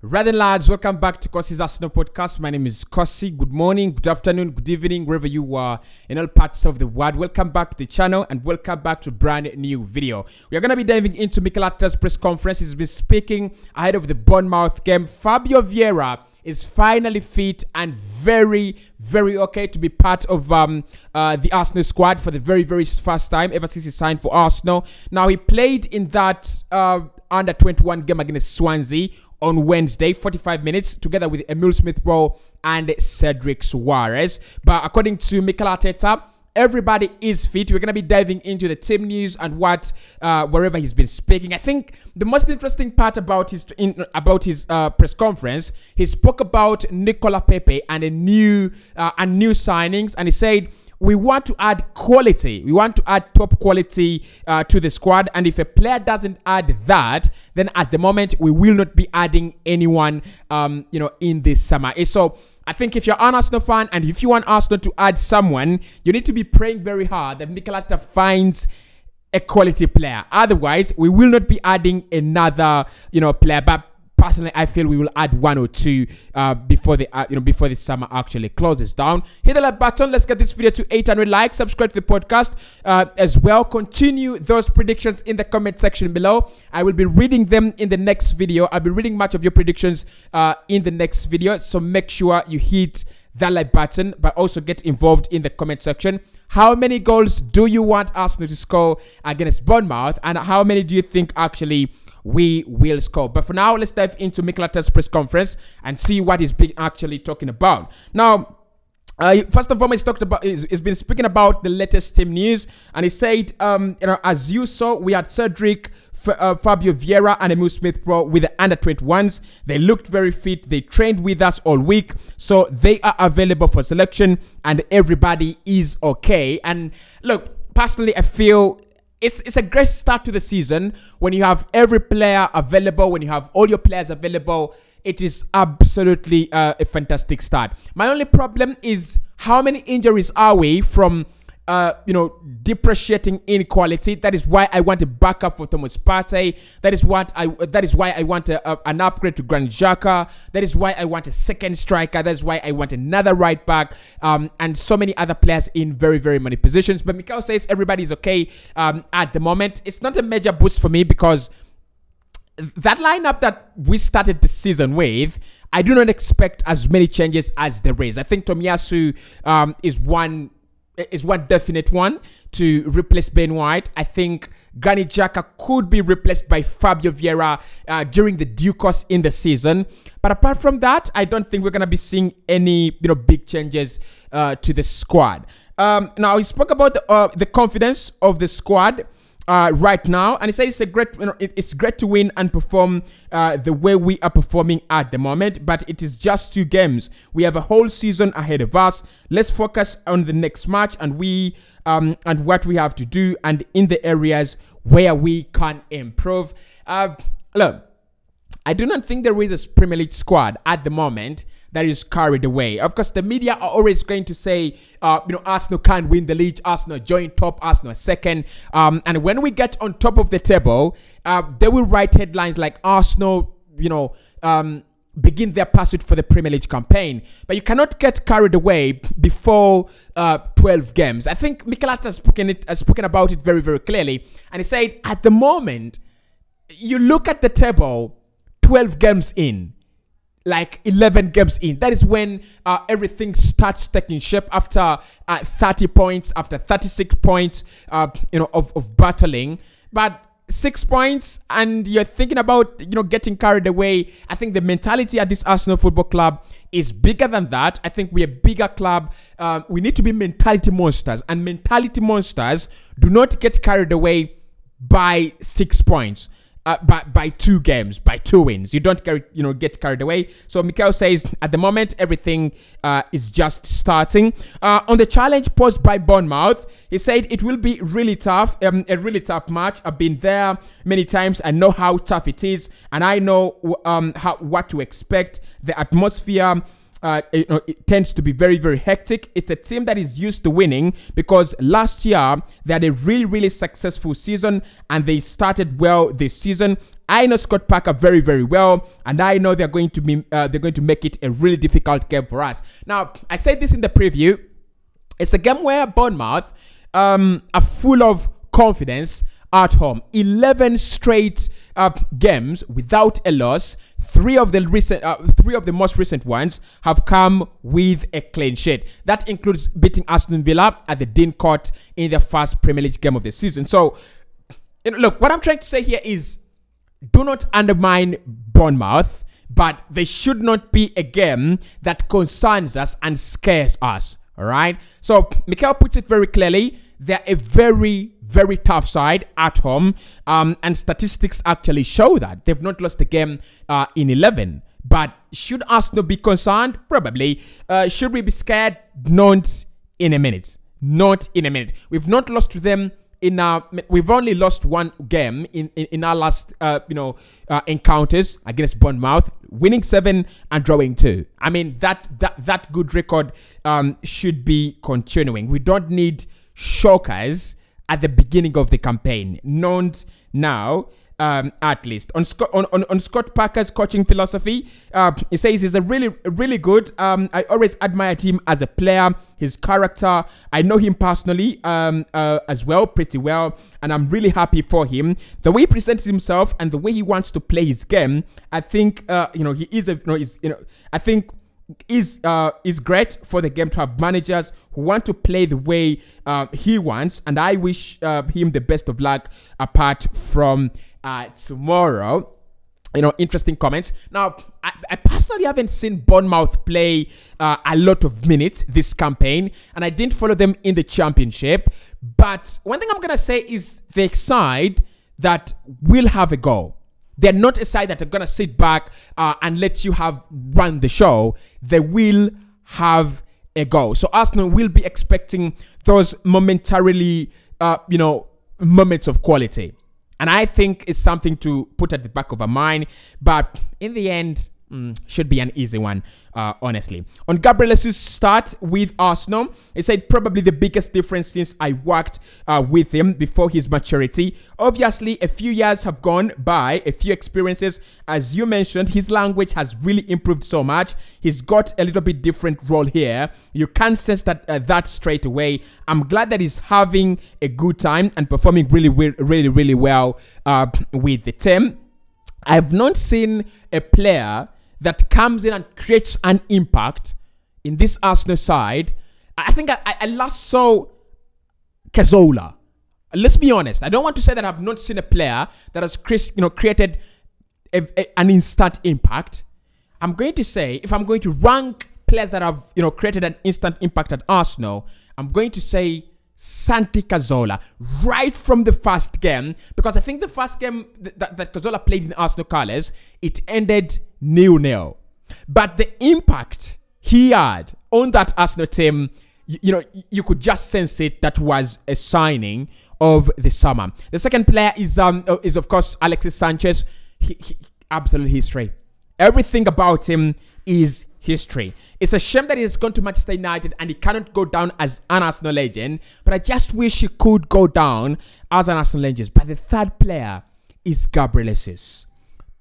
Right then, lads, welcome back to Kossi's Arsenal podcast. My name is Kossi. Good morning, good afternoon, good evening, wherever you are in all parts of the world. Welcome back to the channel and welcome back to a brand new video. We are going to be diving into Mikel Arteta's press conference. He's been speaking ahead of the Bournemouth game. Fabio Vieira is finally fit and very okay to be part of the Arsenal squad for the very first time ever since he signed for Arsenal. Now, he played in that under 21 game against Swansea on Wednesday, 45 minutes, together with Emile Smith-Rowe and Cedric Soares. But according to Mikel Arteta, everybody is fit. We're going to be diving into the team news and wherever he's been speaking. I think the most interesting part about his press conference, he spoke about Nicola Pepe and new signings, and he said, we want to add quality. We want to add top quality to the squad. And if a player doesn't add that, then at the moment, we will not be adding anyone, in this summer. So I think if you're an Arsenal fan and if you want Arsenal to add someone, you need to be praying very hard that Mikel Arteta finds a quality player. Otherwise, we will not be adding another, player. But personally, I feel we will add one or two before the summer actually closes down. Hit the like button. Let's get this video to 800 likes. Subscribe to the podcast as well. Continue those predictions in the comment section below. I will be reading them in the next video. I'll be reading much of your predictions in the next video. So make sure you hit that like button, but also get involved in the comment section. How many goals do you want Arsenal to score against Bournemouth, and how many do you think actually we will score? But for now, let's dive into Mikel Arteta's press conference and see what he's been actually talking about. Now, first and foremost, he's been speaking about the latest team news, and he said, as you saw, we had Cedric, Fabio Vieira and Emile Smith-Rowe with the under-21s. They looked very fit. They trained with us all week, so they are available for selection, and everybody is okay. And look, personally, I feel it's a great start to the season when you have every player available, when you have all your players available. It is absolutely a fantastic start. My only problem is how many injuries are we from depreciating inequality. That is why I want a backup for Thomas Partey. That is why I want an upgrade to Granit Xhaka. That is why I want a second striker. That is why I want another right back, and so many other players in very many positions. But Mikel says everybody is okay at the moment. It's not a major boost for me because that lineup that we started the season with, I do not expect as many changes as there is. I think Tomiyasu is one definite one to replace Ben White. I think Granit Xhaka could be replaced by Fabio Vieira during the due course in the season. But apart from that, I don't think we're going to be seeing any big changes to the squad. Now, he spoke about the confidence of the squad right now, and he said it's great to win and perform the way we are performing at the moment, but it is just 2 games. We have a whole season ahead of us. Let's focus on the next match and what we have to do and in the areas where we can improve. Look, I do not think there is a Premier League squad at the moment that is carried away. Of course, the media are always going to say, Arsenal can't win the league. Arsenal join top. Arsenal second. And when we get on top of the table, they will write headlines like Arsenal, begin their pursuit for the Premier League campaign. But you cannot get carried away before 12 games. I think Mikel Arteta has spoken about it very clearly. And he said, at the moment, you look at the table, 12 games in, like 11 games in. That is when everything starts taking shape after 30 points, after 36 points, of battling. But 6 points and you're thinking about, getting carried away. I think the mentality at this Arsenal Football Club is bigger than that. I think we're a bigger club. We need to be mentality monsters, and mentality monsters do not get carried away by 6 points. By 2 games, by 2 wins. You don't get carried away. So Mikel says at the moment everything is just starting. On the challenge posed by Bournemouth, he said it will be really tough, a really tough match. I've been there many times. I know how tough it is, and I know what to expect. The atmosphere it tends to be very, very hectic. It's a team that is used to winning because last year they had a really, really successful season and they started well this season. I know Scott Parker very, very well, and I know they're going to make it a really difficult game for us. Now, I said this in the preview. It's a game where Bournemouth are full of confidence at home. 11 straight games without a loss. Three of the most recent ones have come with a clean sheet. That includes beating Aston Villa at the Dean Court in their first Premier League game of the season. So, look, what I'm trying to say here is, do not undermine Bournemouth, but they should not be a game that concerns us and scares us. All right. So Mikel puts it very clearly. They're a very, very tough side at home. And statistics actually show that. They've not lost a game in 11. But should Arsenal be concerned? Probably. Should we be scared? Not in a minute. Not in a minute. We've not lost to them. We've only lost one game in our last encounters against Bournemouth, winning 7 and drawing 2. I mean that good record should be continuing. We don't need shockers at the beginning of the campaign. Not now. At least on Scott Parker's coaching philosophy, he says he's a really good. I always admired him as a player, his character. I know him personally as well, pretty well, and I'm really happy for him. The way he presents himself and the way he wants to play his game, I think he is I think is great for the game to have managers who want to play the way he wants, and I wish him the best of luck apart from tomorrow. Interesting comments. Now, I personally haven't seen Bournemouth play a lot of minutes this campaign, and I didn't follow them in the championship. But one thing I'm going to say is they're a side that will have a goal. They're not a side that are going to sit back and let you run the show. They will have a goal. So Arsenal will be expecting those momentarily, moments of quality. And I think it's something to put at the back of our mind. But in the end, should be an easy one, honestly. On Gabriel Jesus' start with Arsenal, he said probably the biggest difference since I worked with him before his maturity. Obviously, a few years have gone by, a few experiences. As you mentioned, his language has really improved so much. He's got a little bit different role here. You can sense that straight away. I'm glad that he's having a good time and performing really well with the team. I've not seen a player that comes in and creates an impact in this Arsenal side. I think I last saw Cazorla. Let's be honest. I don't want to say that I've not seen a player that has created an instant impact. I'm going to say, if I'm going to rank players that have created an instant impact at Arsenal, I'm going to say Santi Cazorla right from the first game, because I think the first game that Cazorla played in Arsenal colours, it ended 0-0. But the impact he had on that Arsenal team, you could just sense it. That was a signing of the summer. The second player is of course Alexis Sanchez. He absolute history. Everything about him is history. It's a shame that he's gone to Manchester United and he cannot go down as an Arsenal legend, but I just wish he could go down as an Arsenal legend. But the third player is Gabriel Jesus.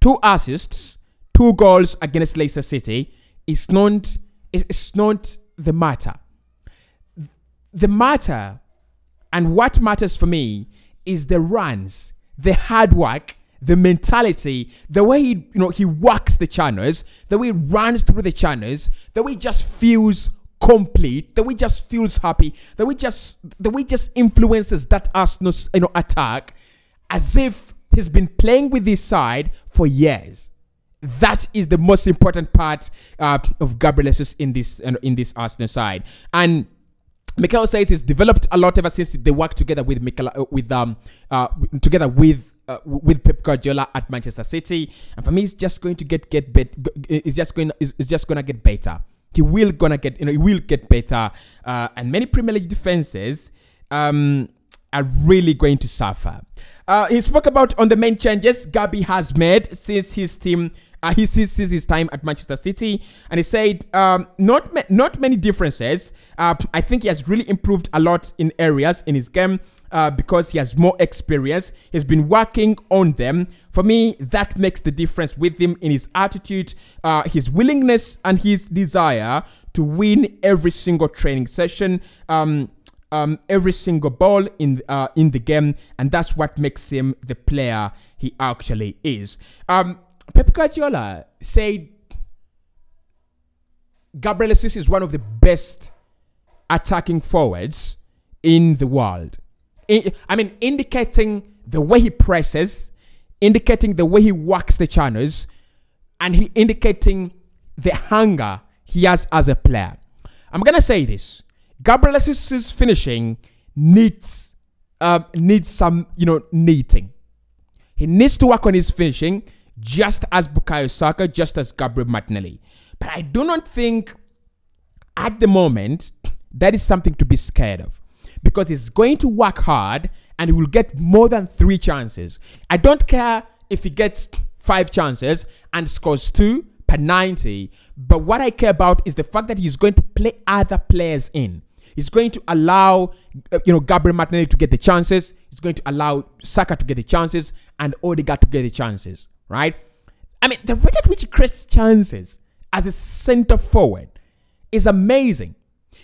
2 assists, 2 goals against Leicester City. It's not the matter. The matter, and what matters for me, is the runs, the hard work, the mentality, the way he works the channels, the way he runs through the channels, the way he just feels complete, the way he just feels happy, the way just influences that Arsenal attack as if he's been playing with this side for years. That is the most important part of Gabriel Jesus in this Arsenal side. And Mikel says he's developed a lot ever since they worked together with Pep Guardiola at Manchester City, and for me, it's just going to get better. It's just gonna get better. He will get better, and many Premier League defenses are really going to suffer. He spoke about on the main changes Gabi has made since his team He sees his time at Manchester City, and he said not many differences. I think he has really improved a lot in areas in his game because he has more experience. He's been working on them. For me, that makes the difference with him in his attitude, his willingness, and his desire to win every single training session. Every single ball in the game, and that's what makes him the player he actually is. Pep Guardiola said Gabriel Jesus is one of the best attacking forwards in the world. Indicating the way he presses, indicating the way he works the channels, and indicating the hunger he has as a player. I'm gonna say this. Gabriel Jesus' finishing needs some, neating. He needs to work on his finishing, just as Bukayo Saka, just as Gabriel Martinelli. But I do not think, at the moment, that is something to be scared of, because he's going to work hard and he will get more than 3 chances. I don't care if he gets 5 chances and scores 2 per 90, but what I care about is the fact that he's going to play other players in. He's going to allow, Gabriel Martinelli to get the chances. He's going to allow Saka to get the chances and Odegaard to get the chances, right? The rate at which he creates chances as a center forward is amazing.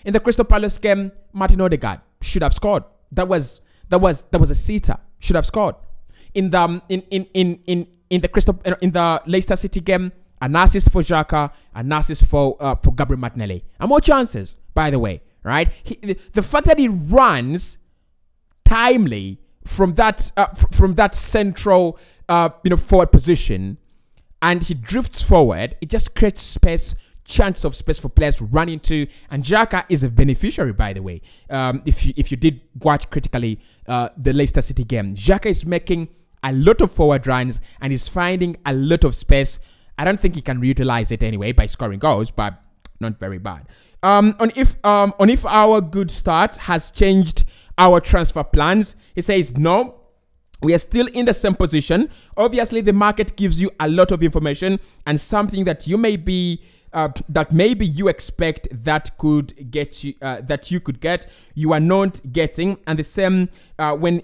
In the Crystal Palace game, Martin Odegaard should have scored. That was a sitter. Should have scored. In the Leicester City game, an assist for Xhaka, an assist for Gabriel Martinelli, and more chances, by the way. Right, the fact that he runs timely from that central forward position, and he drifts forward, it just creates chance of space for players to run into. And Xhaka is a beneficiary, by the way. If you did watch critically the Leicester City game, Xhaka is making a lot of forward runs and is finding a lot of space. I don't think he can reutilize it anyway by scoring goals, but not very bad. On if our good start has changed our transfer plans, he says no. We are still in the same position. Obviously, the market gives you a lot of information and something that you may be that maybe you expect that could get you that you could get, you are not getting, and the same when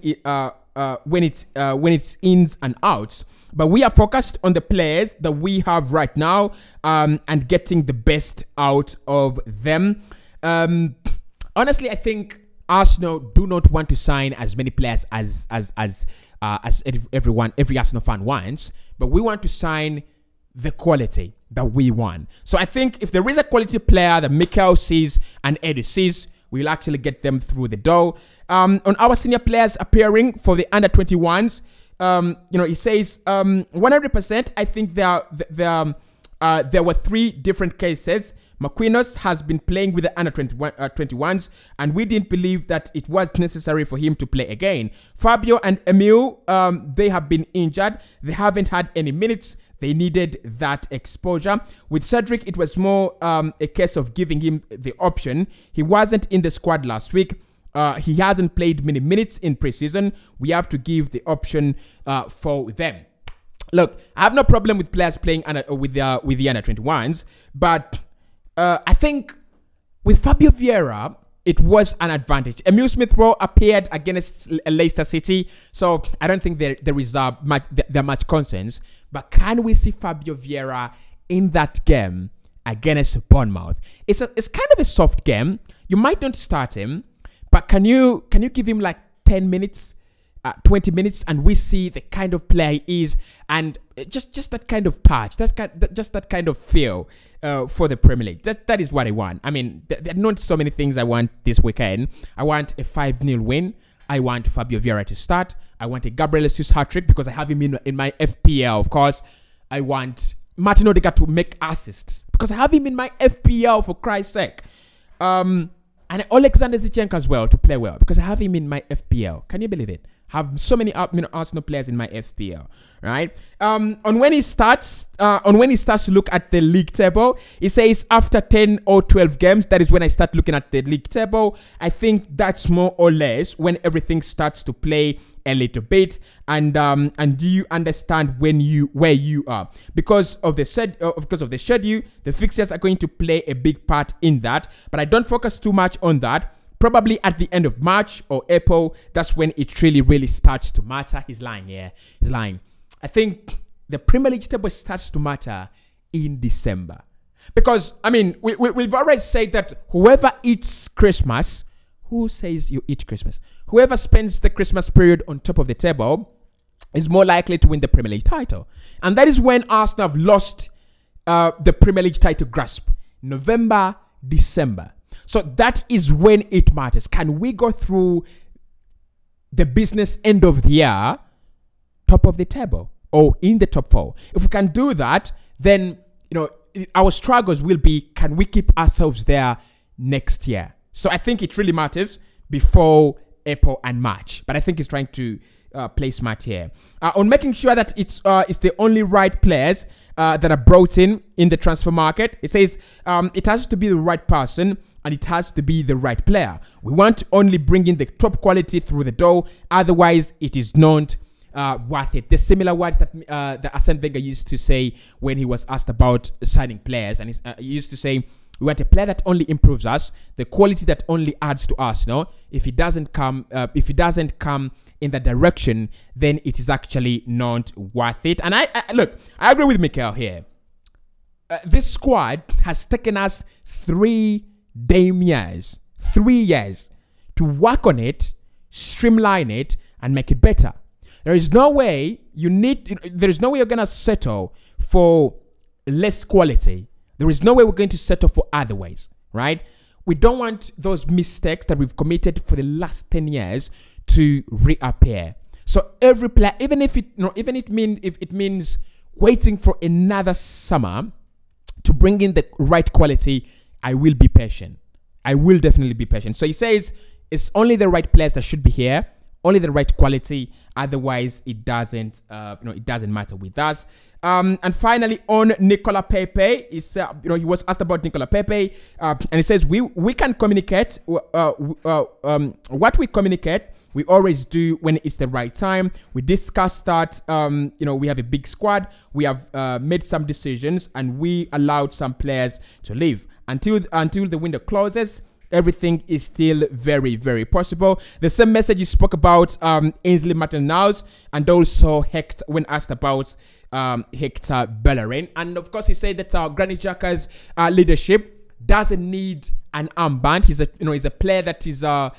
it's ins and outs. But we are focused on the players that we have right now and getting the best out of them. Honestly, I think Arsenal do not want to sign as many players as every Arsenal fan wants, but we want to sign the quality that we want. So I think if there is a quality player that Mikel sees and Eddie sees, we'll actually get them through the door. On our senior players appearing for the under-21s, he says 100%. I think there were 3 different cases. Marquinhos has been playing with the under-21s, and we didn't believe that it was necessary for him to play again. Fabio and Emil, they have been injured. They haven't had any minutes. They needed that exposure. With Cedric, it was more a case of giving him the option. He wasn't in the squad last week. He hasn't played many minutes in preseason. We have to give the option for them. Look, I have no problem with players playing with the under-21s, but I think with Fabio Vieira, it was an advantage. Emil Smith-Rowe appeared against Leicester City, so I don't think there are much concerns. But can we see Fabio Vieira in that game against Bournemouth? It's kind of a soft game. You might not start him, but can you give him like 10 minutes, 20 minutes, and we see the kind of player he is, and just that kind of patch, just that kind of feel for the Premier League. That is what I want. I mean, there are not so many things I want this weekend. I want a 5-0 win. I want Fabio Vieira to start. I want a Gabriel Jesus hat-trick because I have him in my FPL, of course. I want Martin Odegaard to make assists because I have him in my FPL, for Christ's sake. And Alexander Zinchenko as well to play well because I have him in my FPL. Can you believe it? I have so many Arsenal players in my FPL, right? On when he starts to look at the league table, he says after 10 or 12 games, that is when I start looking at the league table. I think that's more or less when everything starts to play a little bit, and do you understand where you are? Because of the schedule, the fixtures are going to play a big part in that. But I don't focus too much on that. Probably at the end of March or April, that's when it really starts to matter. He's lying. Yeah, he's lying. I think the Premier League table starts to matter in December. Because, I mean, we've already said that whoever eats Christmas, who says you eat Christmas? Whoever spends the Christmas period on top of the table is more likely to win the Premier League title. And that is when Arsenal have lost the Premier League title grasp. November, December. So that is when it matters. Can we go through the business end of the year, top of the table, or in the top 4? If we can do that, then, you know, our struggles will be, can we keep ourselves there next year? So I think it really matters before April and March. But I think he's trying to play smart here. On making sure that it's the only right players that are brought in the transfer market. It says it has to be the right person and it has to be the right player. We want to only bring in the top quality through the door. Otherwise, it is not worth it. The similar words that Arsene Wenger used to say when he was asked about signing players, and he used to say, we want a player that only improves us, the quality that only adds to us. No, if it doesn't come in that direction, then it is actually not worth it. And I agree with Mikel here. This squad has taken us 3 years to work on it, streamline it, and make it better. There is no way you're gonna settle for less quality. There is no way we're going to settle for otherwise, right? We don't want those mistakes that we've committed for the last 10 years to reappear. So every player, even if it means waiting for another summer to bring in the right quality, I will be patient. I will definitely be patient. So he says it's only the right players that should be here, only the right quality. Otherwise, it doesn't matter with us. And finally, on Nicolas Pepe, he was asked about Nicolas Pepe, and he says we can communicate. What we communicate, we always do when it's the right time. We discussed that. We have a big squad. We have made some decisions, and we allowed some players to leave until the window closes. Everything is still very, very possible. The same message he spoke about Ainsley Maitland-Niles, and also Hector when asked about Hector Bellerin. And of course, he said that Granit Xhaka's leadership doesn't need an armband. He's a player that is that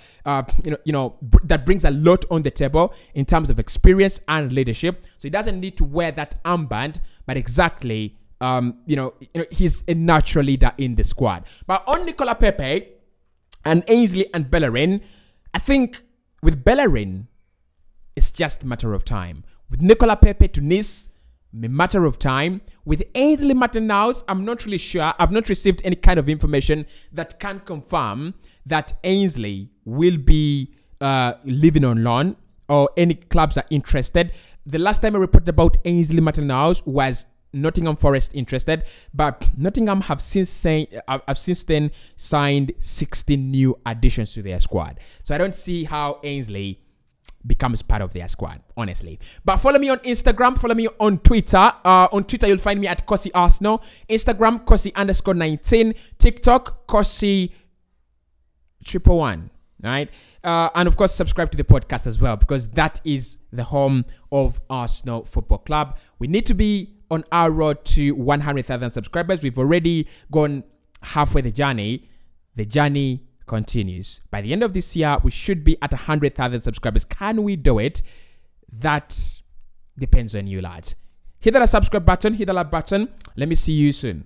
brings a lot on the table in terms of experience and leadership. So he doesn't need to wear that armband, but exactly he's a natural leader in the squad. But on Nicolas Pepe and Ainsley and Bellerin, I think with Bellerin, it's just a matter of time. With Nicolas Pepe to Nice, a matter of time. With Ainsley Maitland-Niles, I'm not really sure. I've not received any kind of information that can confirm that Ainsley will be living on loan or any clubs are interested. The last time I reported about Ainsley Maitland-Niles was Nottingham Forest interested, but Nottingham have since then signed 16 new additions to their squad. So I don't see how Ainsley becomes part of their squad, honestly. But follow me on Instagram, follow me on Twitter. On Twitter, you'll find me at Kosi Arsenal. Instagram, Kosi_19. TikTok, Kosi111. Right? And of course, subscribe to the podcast as well, because that is the home of Arsenal Football Club. We need to be on our road to 100,000 subscribers. We've already gone halfway the journey. The journey continues. By the end of this year, we should be at 100,000 subscribers. Can we do it? That depends on you, lads. Hit that subscribe button, hit that like button. Let me see you soon.